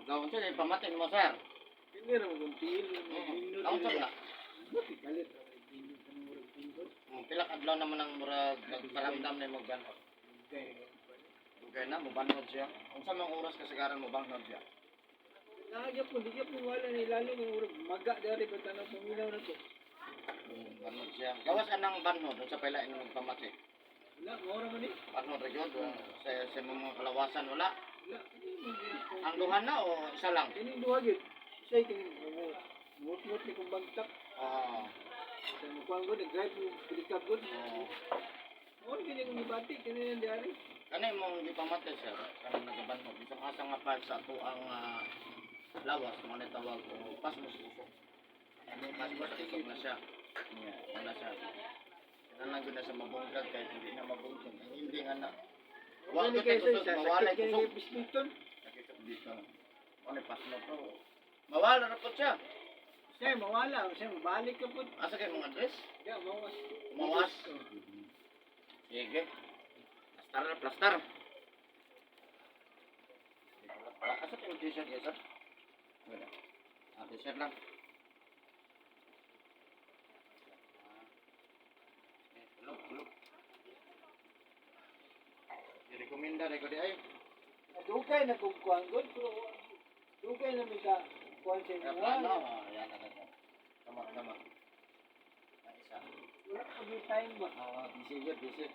Gawon siya, pamatin mo, sir. Hindi naman kung tilo. Gawon siya na. Buti kalit. Pinod. Pila kadlaw naman ang murag nagparamdam na mo banhod. Okay na, mubanhod siya. Unsa mang oras kasagaran mo banhod siya? Nagyap ko, di po wala na ilalo ng urag. Maga dari ba tanong paminaw na to? Banhod siya. Gawas anang banhod, unsa pala inyong magpamati? Wala, maura man eh. Banhod ra gyud sa mga kalawasan wala. Wala. Ang duha na o isa lang? Kining duha gyud. Say kining mut-mut ni kong bagtak. Oo. Sa mukuan ko, nag-drive mo, pilikap ko. Oo, kini kong ibati, kini yung diari. Kani mong gipamati sir, kanang nagabanhod. Isang asa nga pa sa ato ang lawas, mo na tawag o pasmos usok. Pasmos usok na siya. Yeah, wala siya. Kailan lang yun na sa mabunggag kahit hindi na mabunggag. Hindi nga na. Huwag Wala ka kayo kusog, sa mawala sakit yung kini kusog. pisliton. Nakita ko dito. Ano yung pasmos to? Mawala na po siya. Siya, mawala. Siya, mabalik ka po. Asa kayo mga dress? Yeah, mawas. Mawas. Sige. Plastar na, plastar. Asa kayo t-shirt ya, sir? Wala. T-shirt lang. Tulog, tulog. I-recommenda na ko di ay. Dugay na kong kuhan ko. Dugay na may ka kuhan sa inyo. Ano? Yan na na. Tama, tama. Isa. Wala ka may time ba? Busy yun, busy.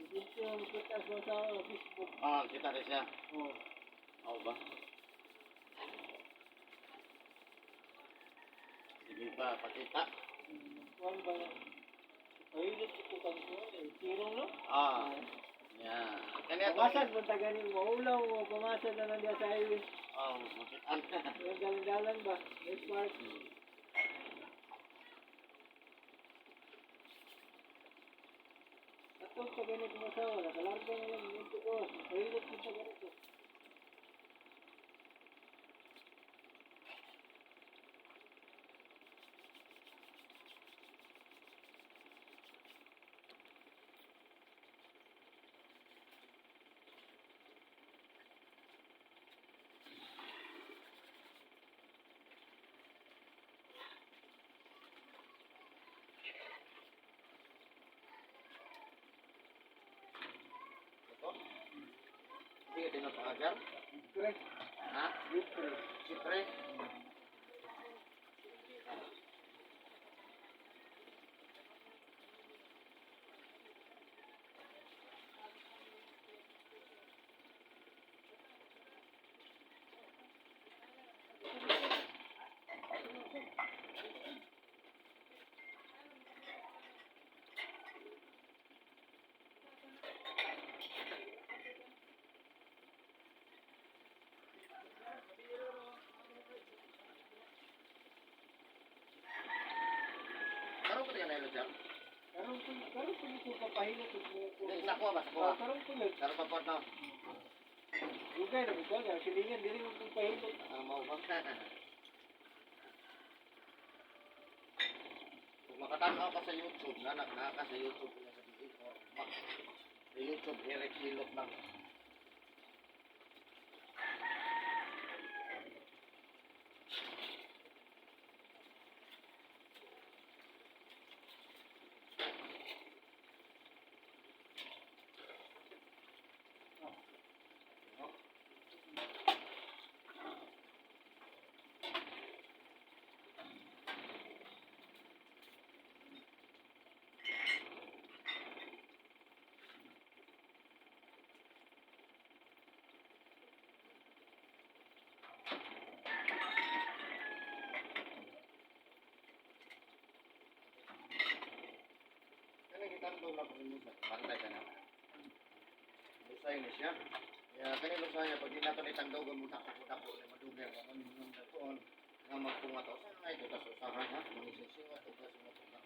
Dito yung putas mo sa Facebook. Kita rin siya. Oh. Oo ba? Sige pa, pakita. Kuhan ba na? Pahilit ito kang kuhan eh. Sirong no? Yan. Kanya to. Pamasad mo taganin mo. Ulaw mo. Pamasad na lang sa highway. Makitaan. Yung dalang-dalang ba? May spark. Atong sa ganit mo sa wala. Kalarga na lang. Yung tuko. Pahilit mo sa ganito. Hindi ka tinapangagar? Correct. Ha? Libre. Siyempre. Karoon ko tingnan na dyan. Karong po ito papahilot. Sa kuha ba? Sa kuha? Karong po lang. Karoon pa po na. Dugay na mo ka. Silingan dili mo papahilot. Mau ba? Kung makatanaw ka sa YouTube, nanak na ka sa YouTube na sa video. Sa YouTube, Eric Hilot lang. Kanto lang ko sa bantay ka na. Lusay na siya. Kaya kanilo saya pag di nato itanggaw gamot tapo na madugay ko man yung datoon nga magpunga to sa nga ito tas usahan ha mangisisiwa to tas mo ka.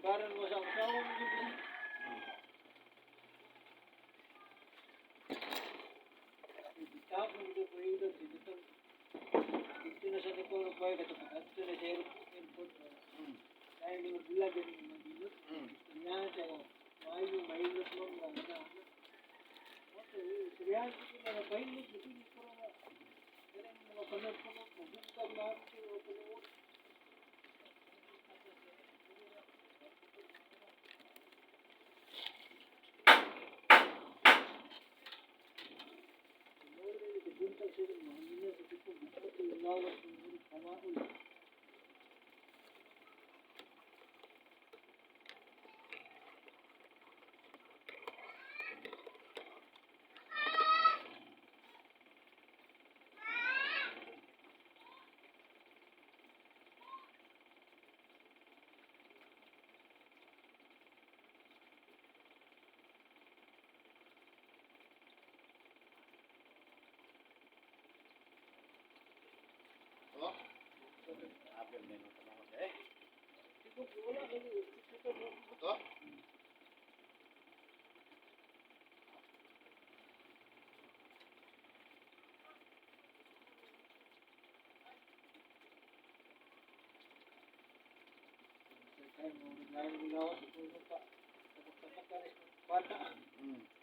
Karan mo sa usawa mo dito. Itap mo dito po yung dito. Dito na sa Nicolo pa yung dito na sa airport. Kaya may bulag yan yung mga dito. Kanya siya ko. Mahilot mo mga na. Sirihan ko na mahilot. Hindi ko na. Kaya mga panag-panag. Magbukag lahat ko. Panag Oh. Apel din ang panahon eh. Ito? Kaya mo naglayan mo lawas. Bata.